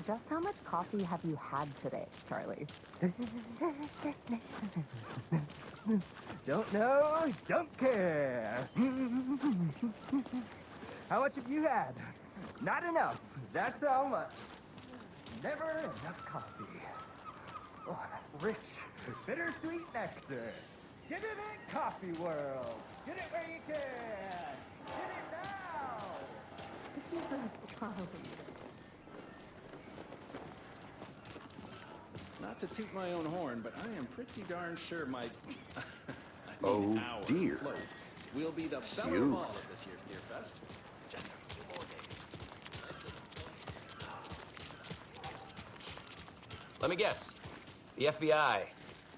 Just how much coffee have you had today, Charlie? Don't know, don't care. How much have you had? Not enough. That's how much. Never enough coffee. Oh, that rich, bittersweet nectar. Get it in Coffee World. Get it where you can. Get it now. Jesus, Charlie. Not to toot my own horn, but I am pretty darn sure my Oh, our dear. float will be the belle of all of this year's Deer Fest. Just a few more days. Let me guess. The FBI.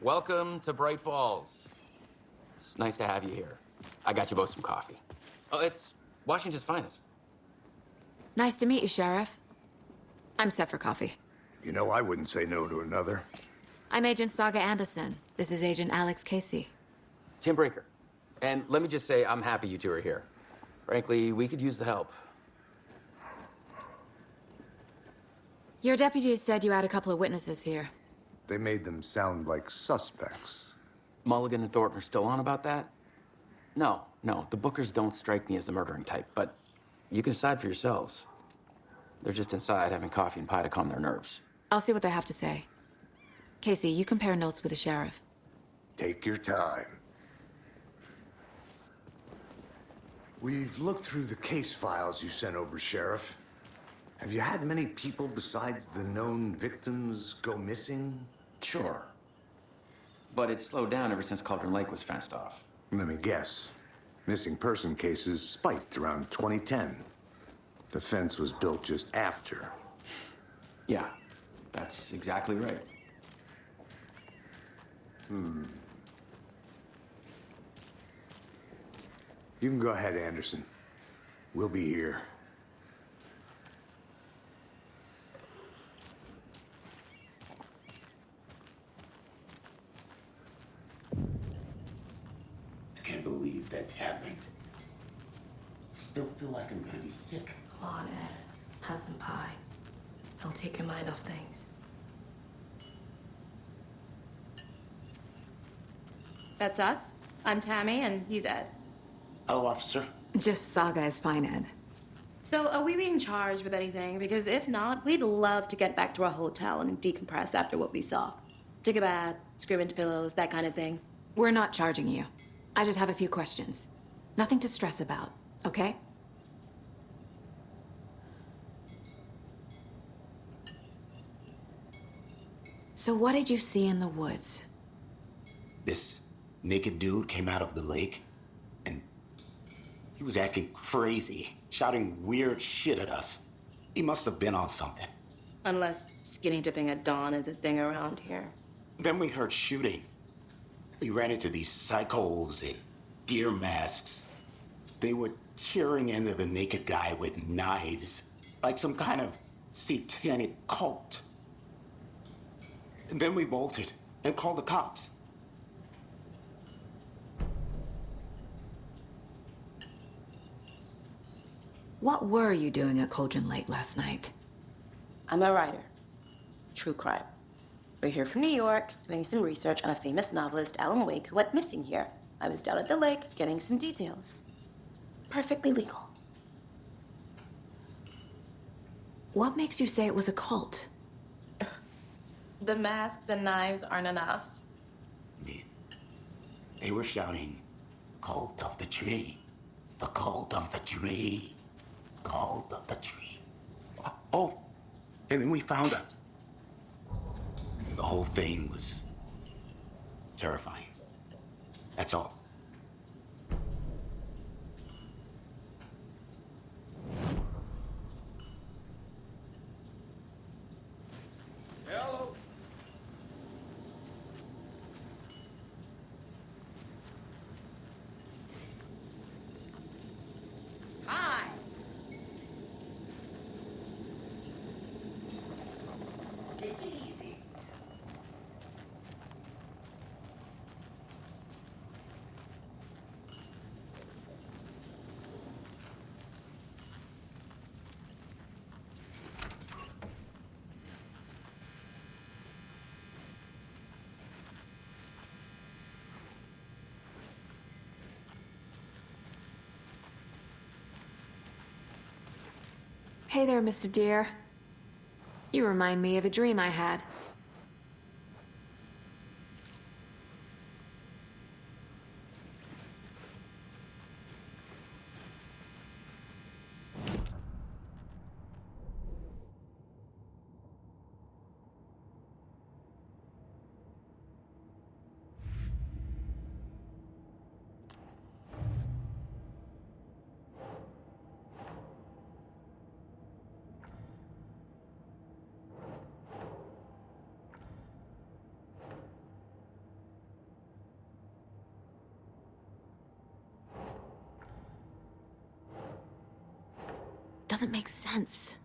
Welcome to Bright Falls. It's nice to have you here. I got you both some coffee. Oh, it's Washington's finest. Nice to meet you, Sheriff. I'm set for coffee. You know, I wouldn't say no to another. I'm Agent Saga Anderson. This is Agent Alex Casey. Tim Breaker. And let me just say, I'm happy you two are here. Frankly, we could use the help. Your deputies said you had a couple of witnesses here. They made them sound like suspects. Mulligan and Thornton are still on about that? No, the Bookers don't strike me as the murdering type, but you can decide for yourselves. They're just inside having coffee and pie to calm their nerves. I'll see what they have to say. Casey, you compare notes with the sheriff. Take your time. We've looked through the case files you sent over, Sheriff. Have you had many people besides the known victims go missing? Sure. But it's slowed down ever since Cauldron Lake was fenced off. Let me guess. Missing person cases spiked around 2010. The fence was built just after. Yeah, that's exactly right. You can go ahead, Anderson. We'll be here. I can't believe that happened. I still feel like I'm gonna be sick. Come on, Ed. Have some pie. It'll take your mind off things. That's us. I'm Tammy, and he's Ed. Hello, officer. Just Saga is fine, Ed. So, are we being charged with anything? Because if not, we'd love to get back to our hotel and decompress after what we saw. Take a bath, scream into pillows, that kind of thing. We're not charging you. I just have a few questions. Nothing to stress about, okay? So what did you see in the woods? This naked dude came out of the lake, and he was acting crazy, shouting weird shit at us. He must have been on something. Unless skinny dipping at dawn is a thing around here. Then we heard shooting. We ran into these psychos in deer masks. They were tearing into the naked guy with knives, like some kind of satanic cult. And then we bolted and called the cops. What were you doing at Cauldron Lake last night? I'm a writer. True crime. We're here from New York, doing some research on a famous novelist, Alan Wake, who went missing here. I was down at the lake, getting some details. Perfectly legal. What makes you say it was a cult? The masks and knives aren't enough. They were shouting, "Cult of the tree, the cult of the tree, cult of the tree." Oh, and then we found it. The whole thing was terrifying. That's all. Hello. Hi. Take it easy. Hey there, Mr. Deer. You remind me of a dream I had. Doesn't make sense.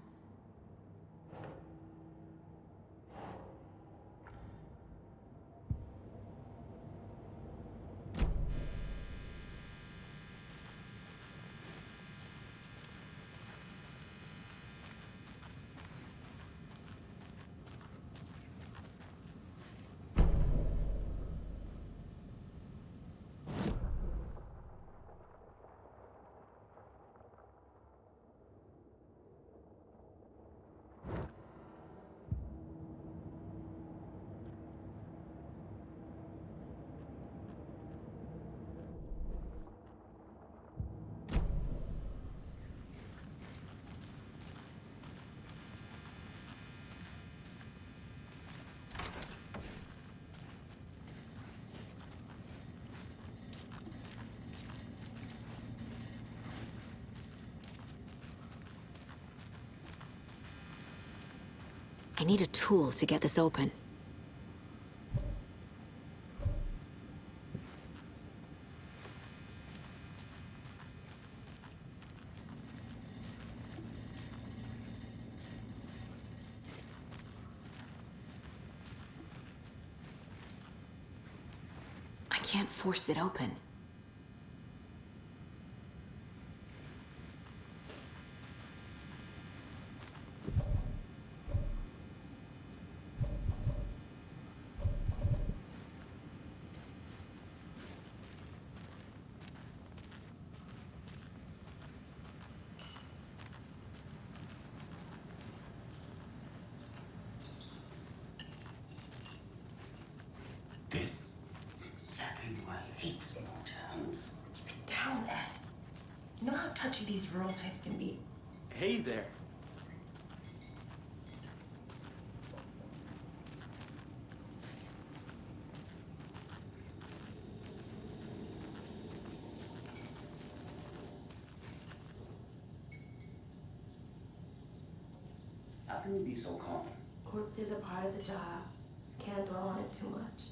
I need a tool to get this open. I can't force it open. This is exactly why I hate small towns. Keep it down, Ed. You know how touchy these rural types can be. Hey there. How can you be so calm? Corpses are part of the job. Can't dwell on it too much.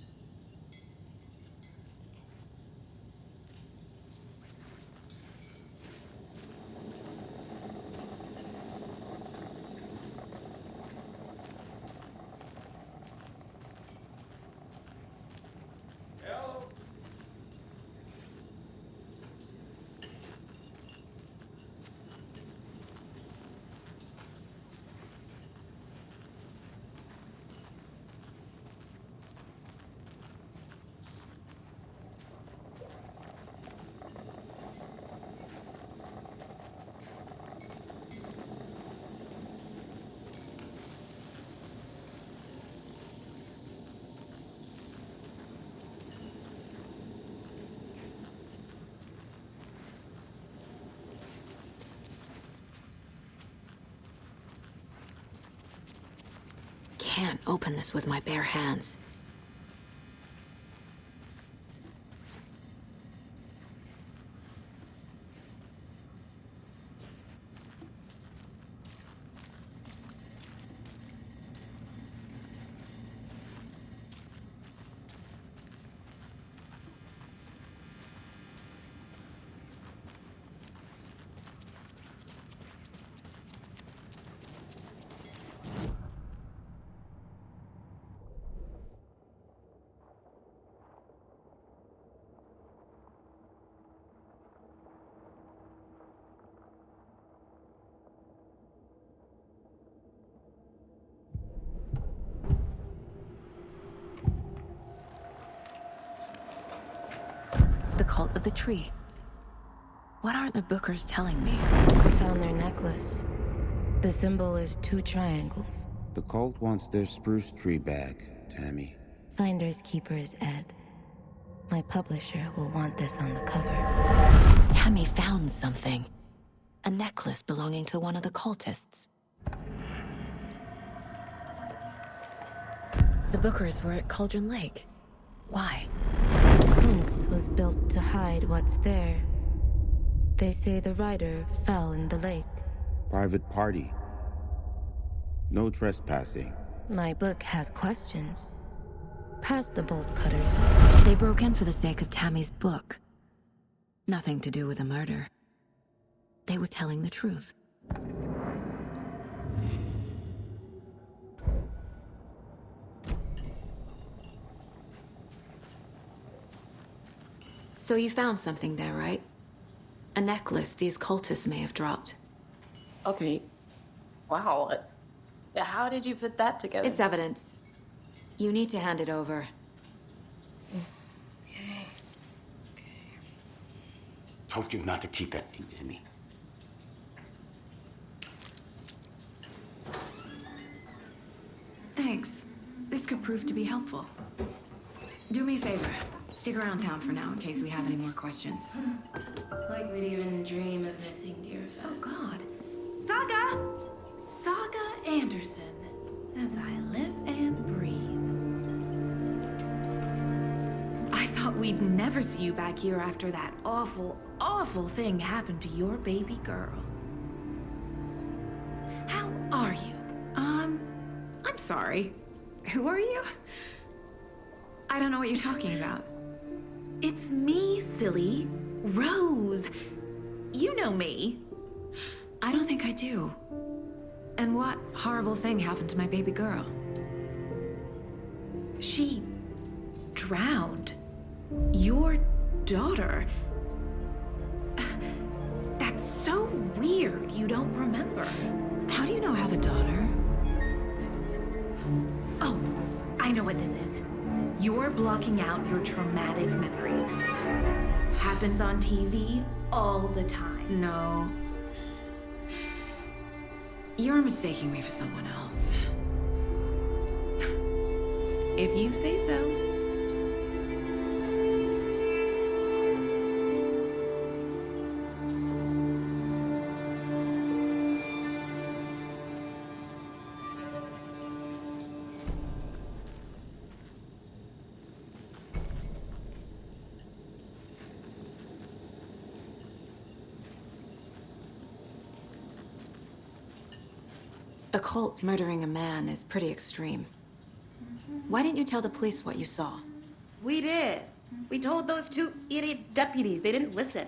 Can't open this with my bare hands. The cult of the tree. What aren't the Bookers telling me? I found their necklace. The symbol is 2 triangles. The cult wants their spruce tree back, Tammy. Finders keepers, Ed. My publisher will want this on the cover. Tammy found something. A necklace belonging to one of the cultists. The Bookers were at Cauldron Lake. Why? The fence was built to hide what's there. They say the rider fell in the lake. Private party. No trespassing. My book has questions. Past the bolt cutters. They broke in for the sake of Tammy's book. Nothing to do with a murder. They were telling the truth. So you found something there, right? A necklace these cultists may have dropped. Okay. Wow. How did you put that together? It's evidence. You need to hand it over. Okay. Told you not to keep that thing, Tammy. Thanks. This could prove to be helpful. Do me a favor. Stick around town for now in case we have any more questions. Like we'd even dream of missing Deerfest. Oh, God. Saga! Saga Anderson. As I live and breathe. I thought we'd never see you back here after that awful, awful thing happened to your baby girl. How are you? I'm sorry. Who are you? I don't know what you're talking about. It's me, silly. Rose. You know me. I don't think I do. And what horrible thing happened to my baby girl? She drowned. Your daughter. That's so weird you don't remember. How do you know I have a daughter? Oh, I know what this is. You're blocking out your traumatic memories. Happens on TV all the time. No. You're mistaking me for someone else. If you say so. A cult murdering a man is pretty extreme. Why didn't you tell the police what you saw? We did. We told those 2 idiot deputies. They didn't listen.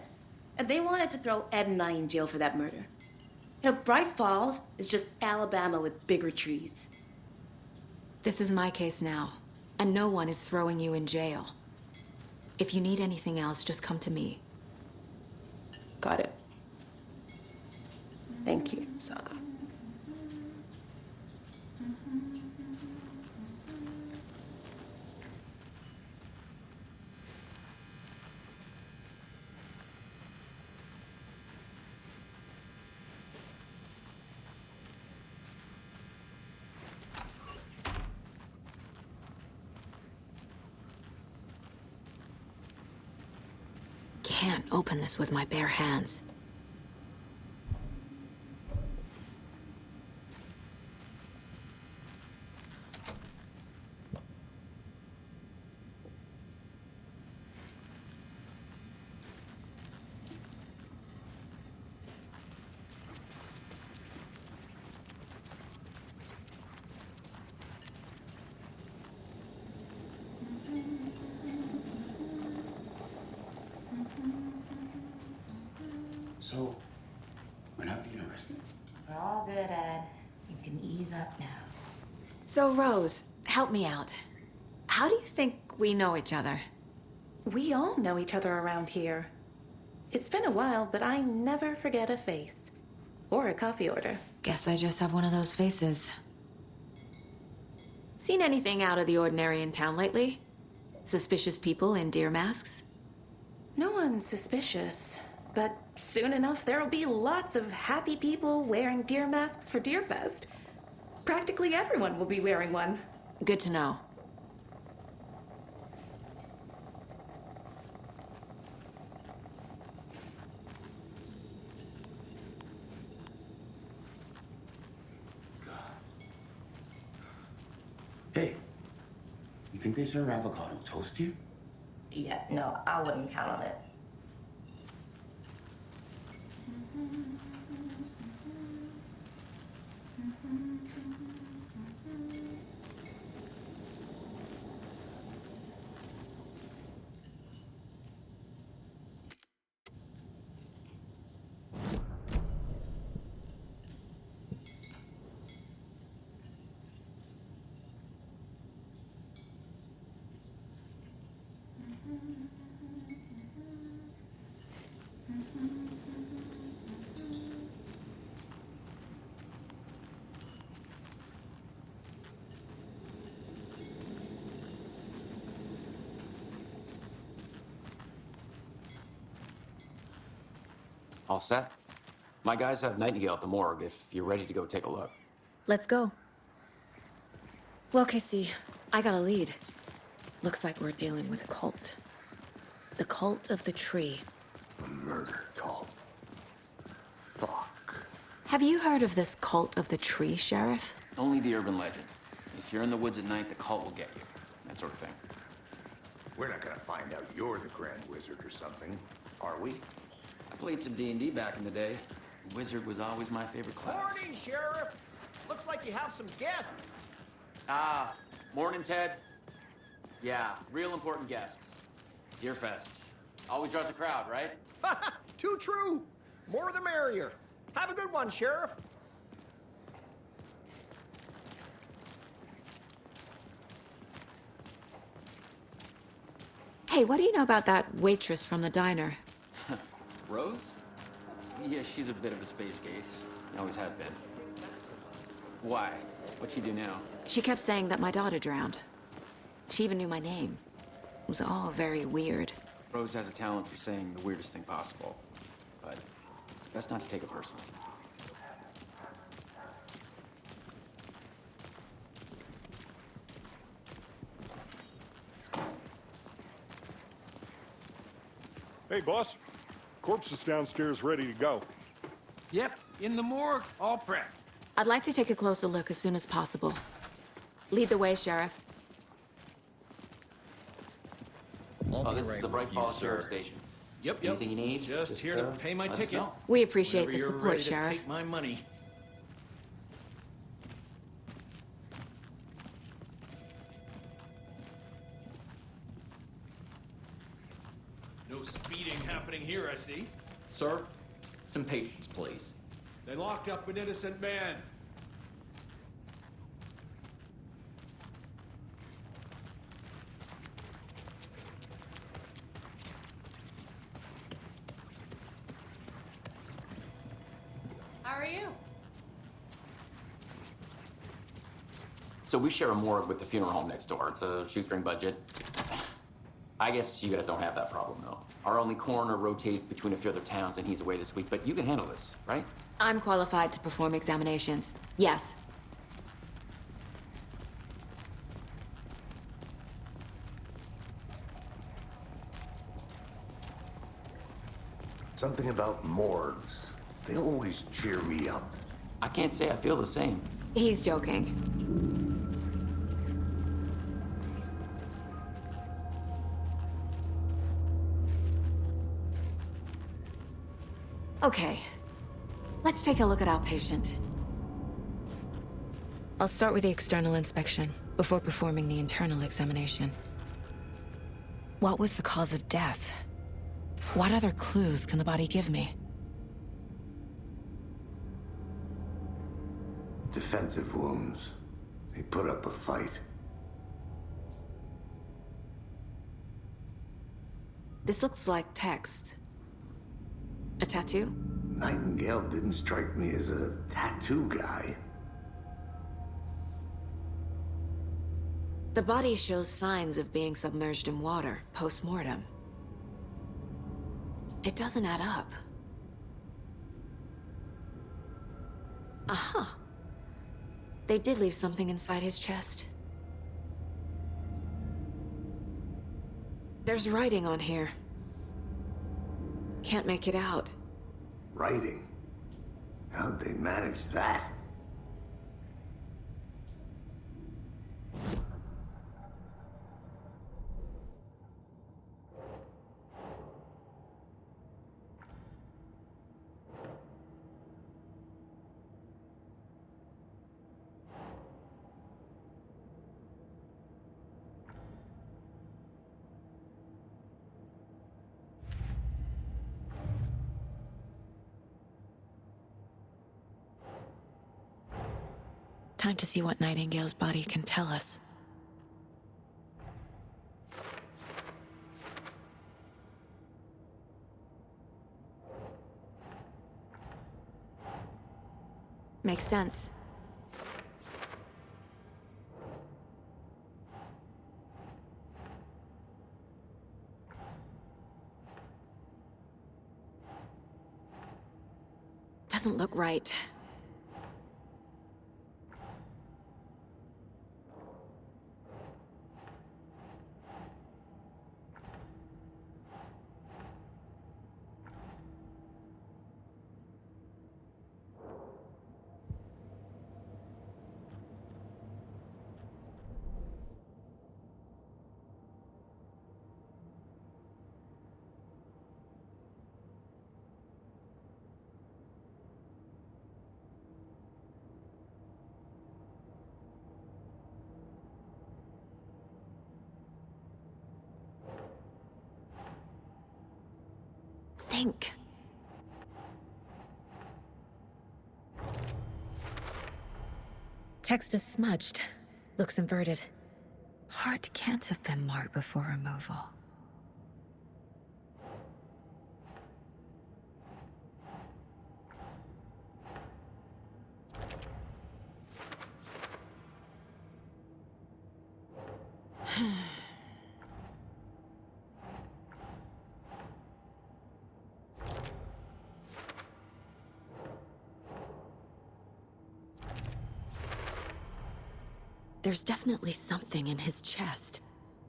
And they wanted to throw Ed and I in jail for that murder. You know, Bright Falls is just Alabama with bigger trees. This is my case now, and no one is throwing you in jail. If you need anything else, just come to me. Got it. Thank you, Saga. Can't open this with my bare hands. So, we're not being arrested? We're all good, Ed. You can ease up now. So, Rose, help me out. How do you think we know each other? We all know each other around here. It's been a while, but I never forget a face. Or a coffee order. Guess I just have one of those faces. Seen anything out of the ordinary in town lately? Suspicious people in deer masks? No one's suspicious. But soon enough, there'll be lots of happy people wearing deer masks for Deerfest. Practically everyone will be wearing one. Good to know. Hey, you think they serve avocado toast here? Yeah, no, I wouldn't count on it. All set? My guys have Nightingale at the morgue if you're ready to go take a look. Let's go. Well, Casey, I got a lead. Looks like we're dealing with a cult. The cult of the tree. A murder cult. Fuck. Have you heard of this cult of the tree, Sheriff? Only the urban legend. If you're in the woods at night, the cult will get you. That sort of thing. We're not gonna find out you're the Grand Wizard or something, are we? I played some D&D back in the day. Wizard was always my favorite class. Morning, Sheriff. Looks like you have some guests. Ah, morning, Ted. Yeah, real important guests. Deerfest. Always draws a crowd, right? Too true. More the merrier. Have a good one, Sheriff. Hey, what do you know about that waitress from the diner? Rose? Yeah, she's a bit of a space case. Always has been. Why? What'd she do now? She kept saying that my daughter drowned. She even knew my name. It was all very weird. Rose has a talent for saying the weirdest thing possible. But it's best not to take it personally. Hey, boss. Corpse is downstairs ready to go. Yep, in the morgue, all prepped. I'd like to take a closer look as soon as possible. Lead the way, Sheriff. Oh, this is the Bright Falls Sheriff Station. Yep. Anything you need? Just here to pay my let us ticket. know. We appreciate Whenever the you're support, ready to Sheriff. take my money. No speeding happening here, I see. Sir, some patience, please. They locked up an innocent man. How are you? So we share a morgue with the funeral home next door. It's a shoestring budget. I guess you guys don't have that problem, though. Our only coroner rotates between a few other towns, and he's away this week. But you can handle this, right? I'm qualified to perform examinations. Yes. Something about morgues. They always cheer me up. I can't say I feel the same. He's joking. Okay, let's take a look at our patient. I'll start with the external inspection before performing the internal examination. What was the cause of death? What other clues can the body give me? Defensive wounds. They put up a fight. This looks like text. A tattoo? Nightingale didn't strike me as a tattoo guy. The body shows signs of being submerged in water post-mortem. It doesn't add up. Uh-huh. They did leave something inside his chest. There's writing on here. Can't make it out. Writing? How'd they manage that? Time to see what Nightingale's body can tell us. Makes sense. Doesn't look right. Think. Text is smudged. Looks inverted. Heart can't have been marked before removal. There's definitely something in his chest.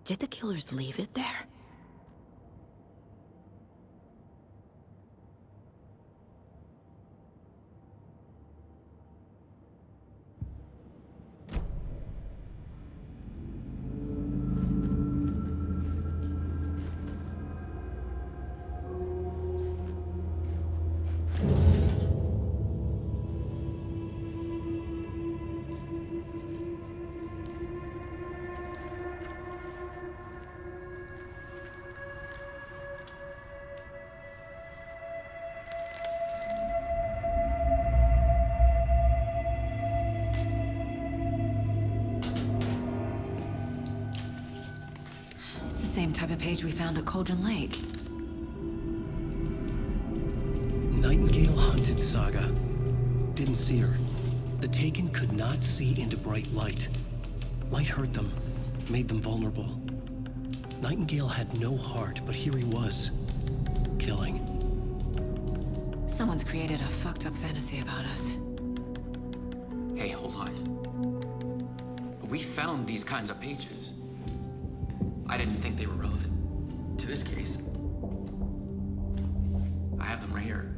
Did the killers leave it there? It's the same type of page we found at Cauldron Lake. Nightingale hunted Saga. Didn't see her. The Taken could not see into bright light. Light hurt them, made them vulnerable. Nightingale had no heart, but here he was, killing. Someone's created a fucked up fantasy about us. Hey, hold on. We found these kinds of pages. I didn't think they were relevant to this case. I have them right here.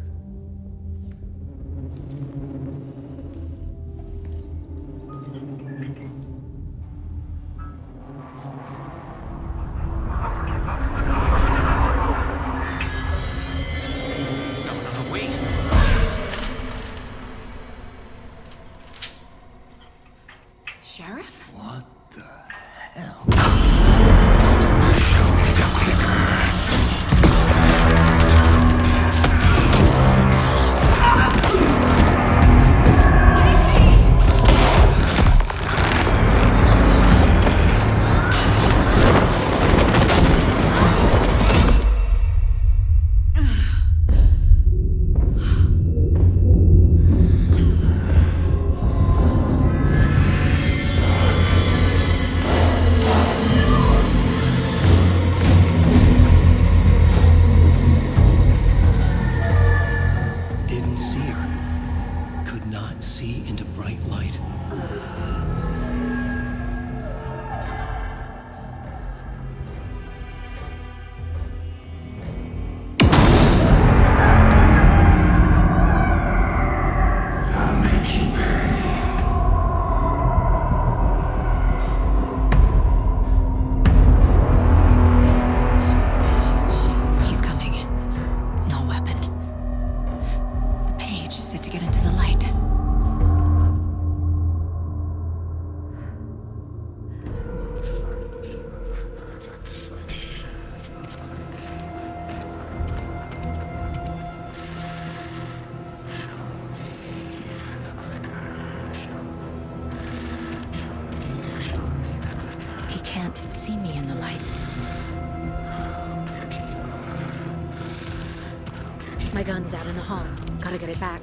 No, wait. Sheriff? What the hell? My gun's out in the hall. Gotta get it back.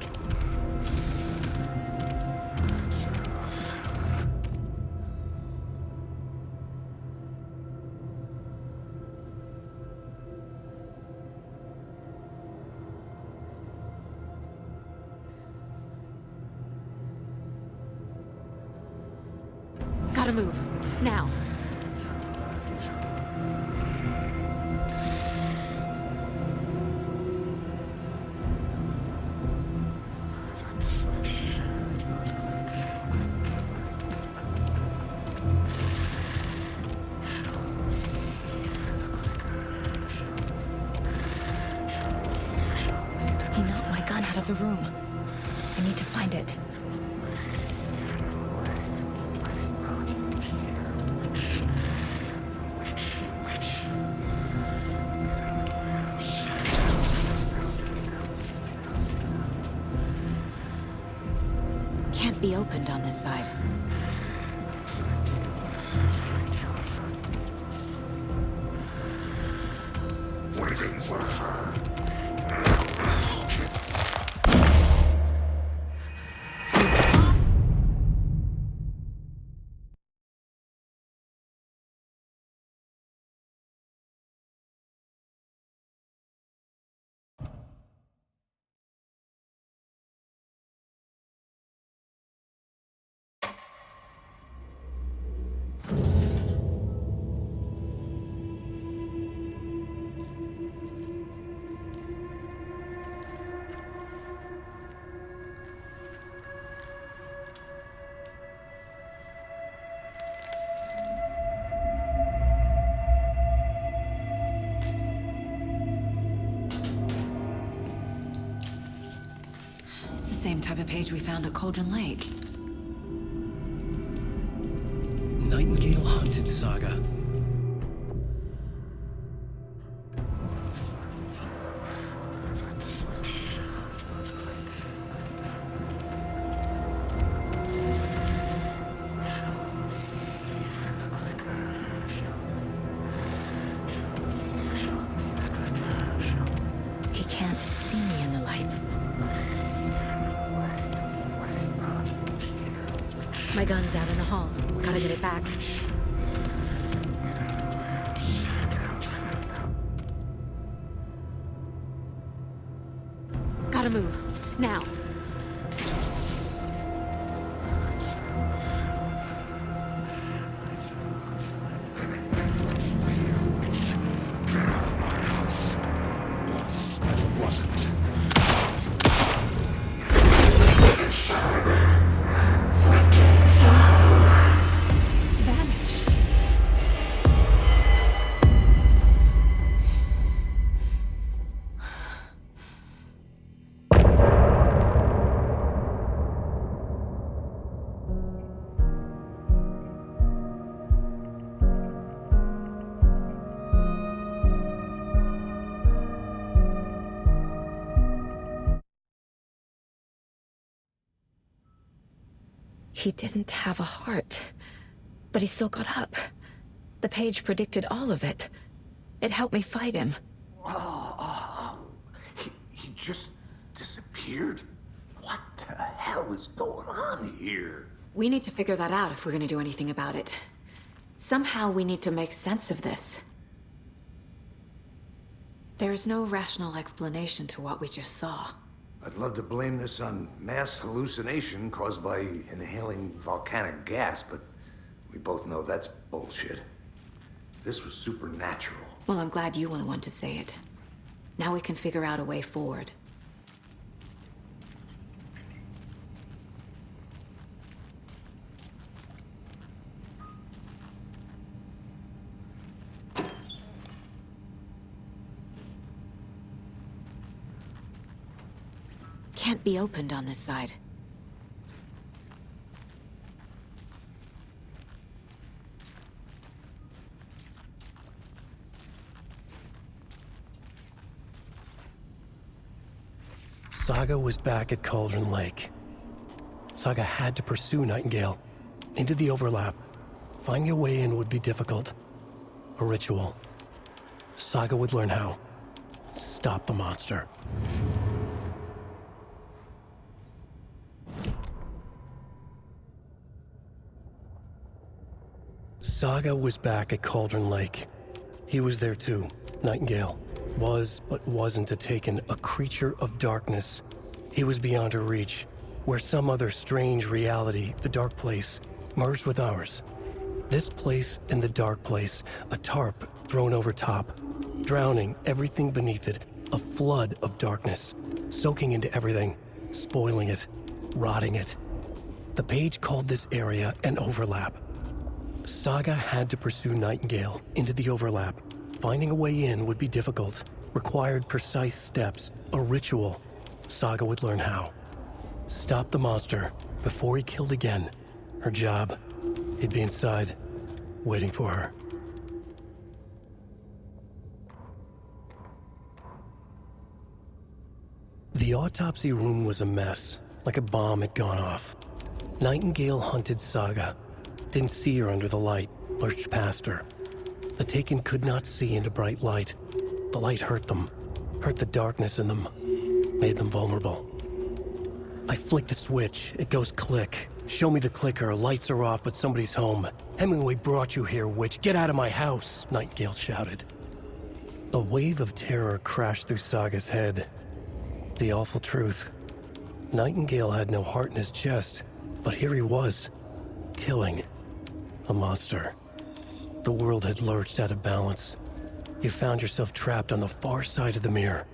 Gotta move. Now. He knocked my gun out of the room. I need to find it. Can't be opened on this side. Waiting for her. It's the same type of page we found at Cauldron Lake. Nightingale Haunted Saga. He can't see me in the light. My gun's out in the hall. Gotta get it back. Gotta move. Now. Vanished. He didn't have a heart, but he still got up. The page predicted all of it. It helped me fight him. He just disappeared? What the hell is going on here? We need to figure that out if we're gonna do anything about it. Somehow we need to make sense of this. There's no rational explanation to what we just saw. I'd love to blame this on mass hallucination caused by inhaling volcanic gas, but we both know that's bullshit. This was supernatural. Well, I'm glad you were the one to say it. Now we can figure out a way forward. Can't be opened on this side. Saga was back at Cauldron Lake. Saga had to pursue Nightingale into the overlap. Finding a way in would be difficult. A ritual. Saga would learn how. Stop the monster. Saga was back at Cauldron Lake. He was there too. Nightingale was, but wasn't a Taken, a creature of darkness. He was beyond her reach, where some other strange reality, the dark place, merged with ours. This place and the dark place, a tarp thrown over top, drowning everything beneath it, a flood of darkness, soaking into everything, spoiling it, rotting it. The page called this area an overlap. Saga had to pursue Nightingale into the overlap. Finding a way in would be difficult, required precise steps, a ritual. Saga would learn how. Stop the monster before he killed again. Her job, he'd be inside, waiting for her. The autopsy room was a mess, like a bomb had gone off. Nightingale hunted Saga. Didn't see her under the light, lurched past her. The Taken could not see into bright light. The light hurt them, hurt the darkness in them, made them vulnerable. I flick the switch, it goes click. Show me the clicker, lights are off, but somebody's home. Hemingway brought you here, witch. Get out of my house, Nightingale shouted. A wave of terror crashed through Saga's head. The awful truth. Nightingale had no heart in his chest, but here he was, killing a monster. The world had lurched out of balance. You found yourself trapped on the far side of the mirror.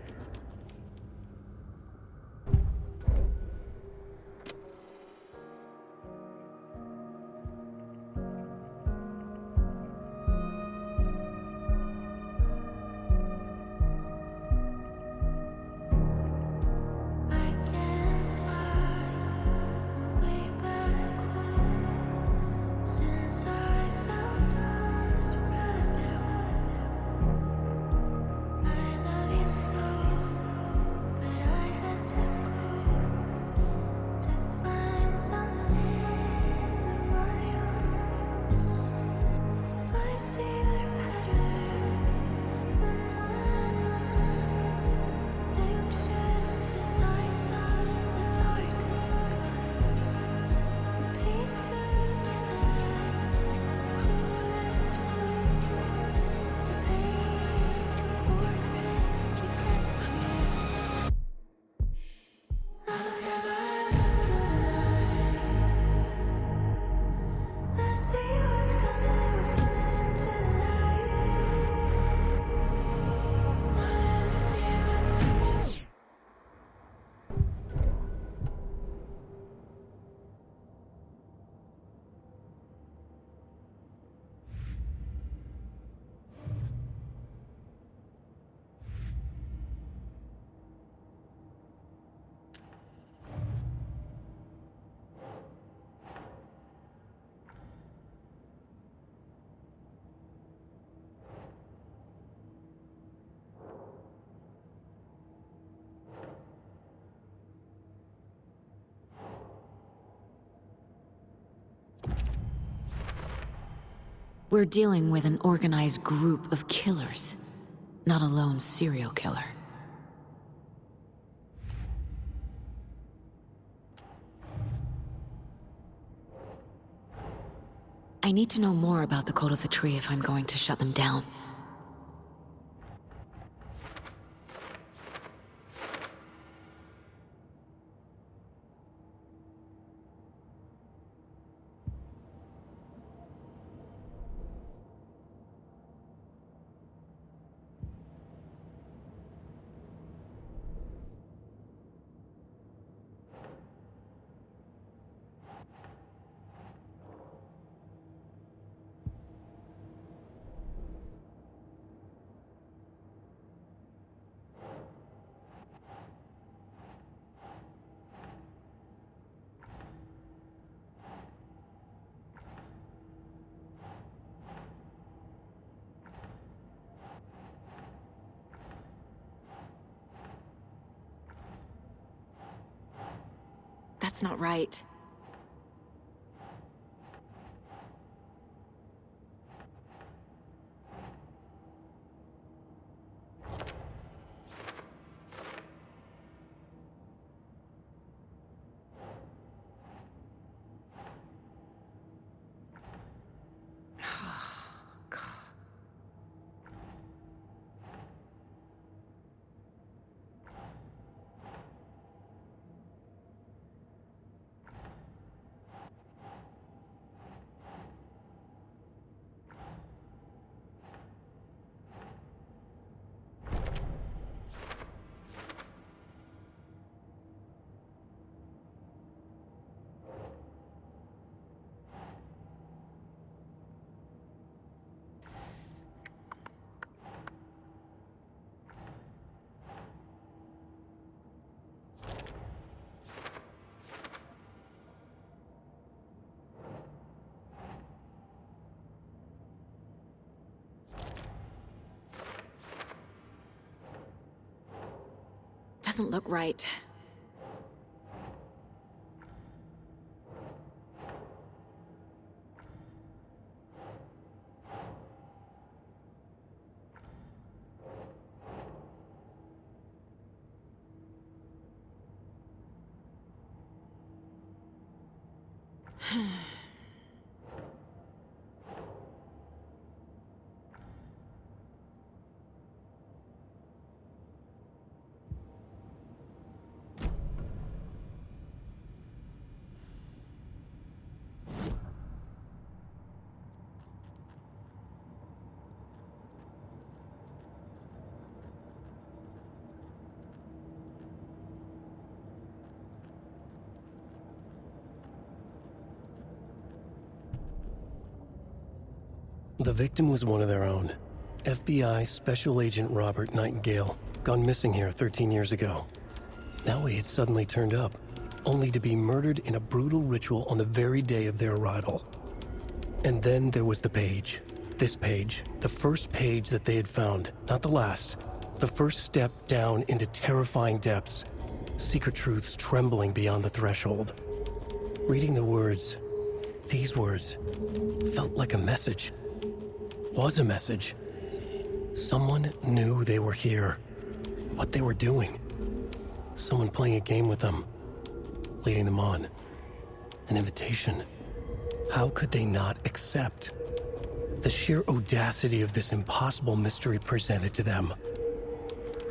We're dealing with an organized group of killers, not a lone serial killer. I need to know more about the Code of the Tree if I'm going to shut them down. That's not right. doesn't look right. The victim was one of their own. FBI Special Agent Robert Nightingale, gone missing here 13 years ago. Now he had suddenly turned up, only to be murdered in a brutal ritual on the very day of their arrival. And then there was the page. This page, the first page that they had found, not the last. The first step down into terrifying depths. Secret truths trembling beyond the threshold. Reading the words, these words, felt like a message. Was a message. Someone knew they were here, what they were doing. Someone playing a game with them, leading them on. An invitation. How could they not accept? The sheer audacity of this impossible mystery presented to them,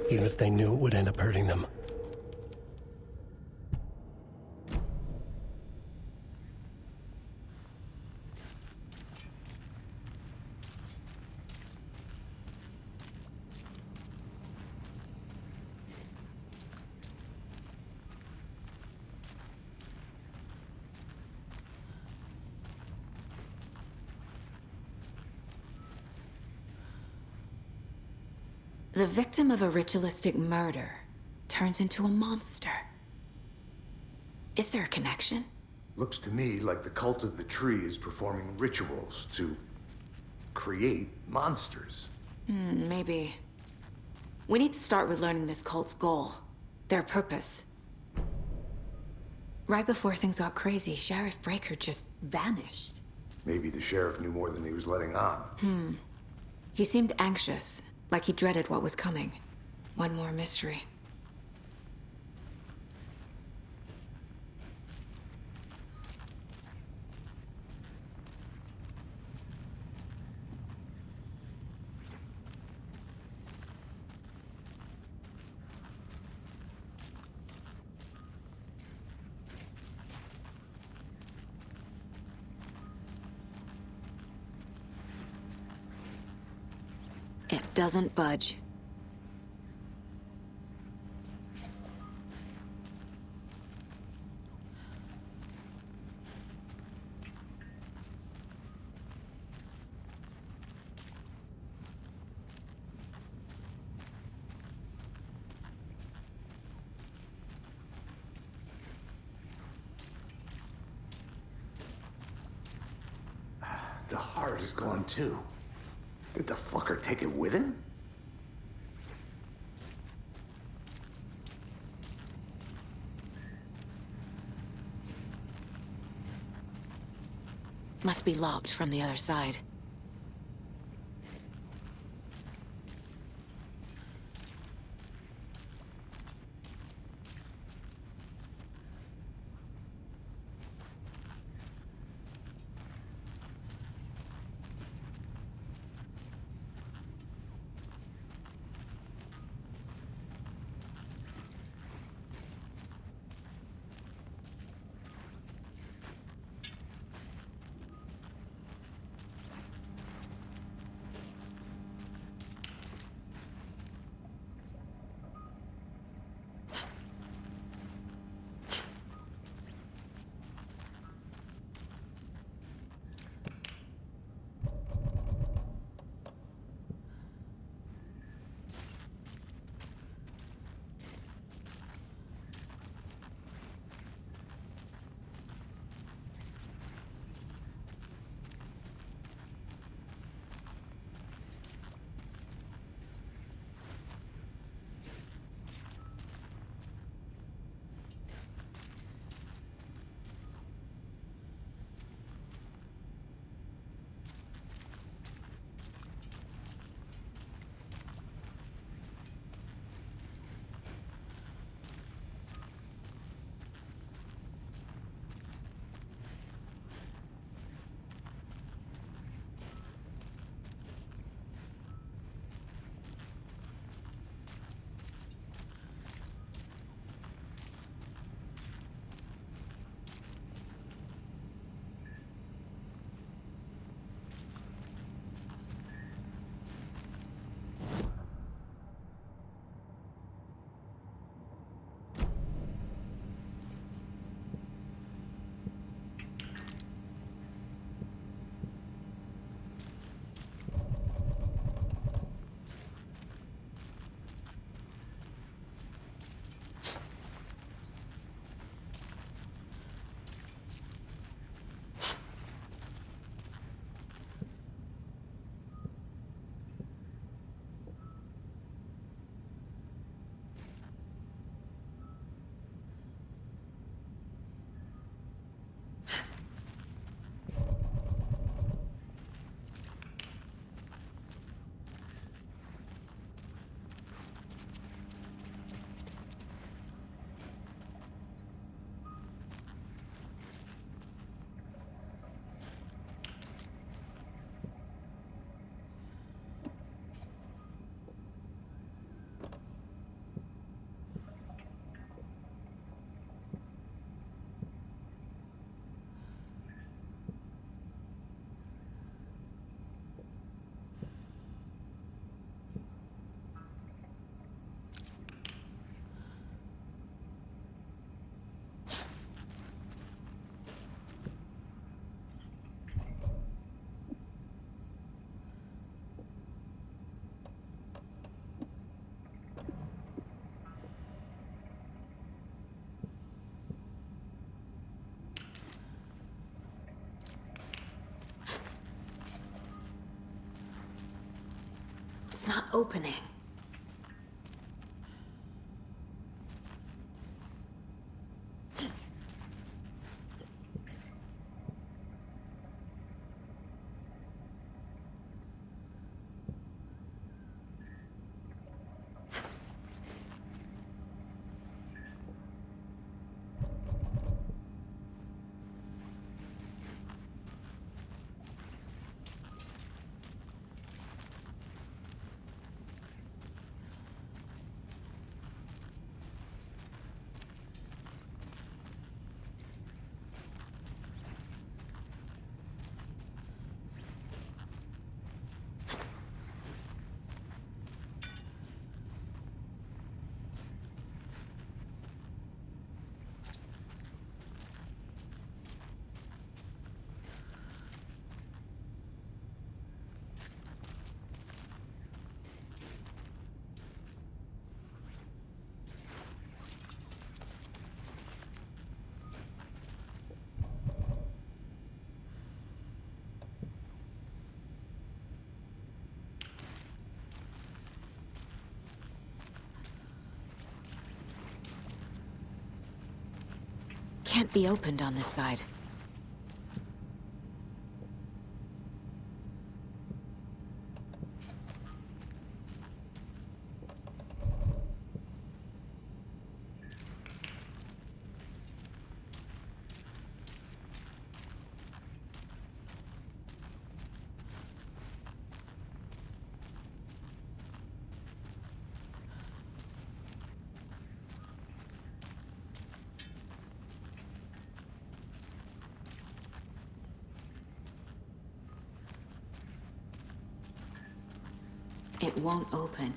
even if they knew it would end up hurting them. The victim of a ritualistic murder turns into a monster. Is there a connection? Looks to me like the cult of the tree is performing rituals to create monsters. Maybe. We need to start with learning this cult's goal, their purpose. Right before things got crazy, Sheriff Breaker just vanished. Maybe the sheriff knew more than he was letting on. He seemed anxious, like he dreaded what was coming. One more mystery. It doesn't budge. The heart is gone too. Did the fucker take it with him? Must be locked from the other side. It's not opening. Can't be opened on this side. It won't open.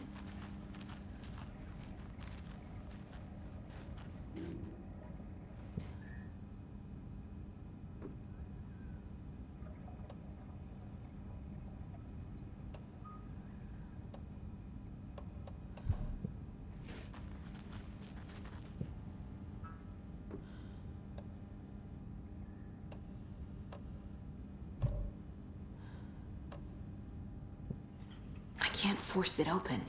I can't force it open.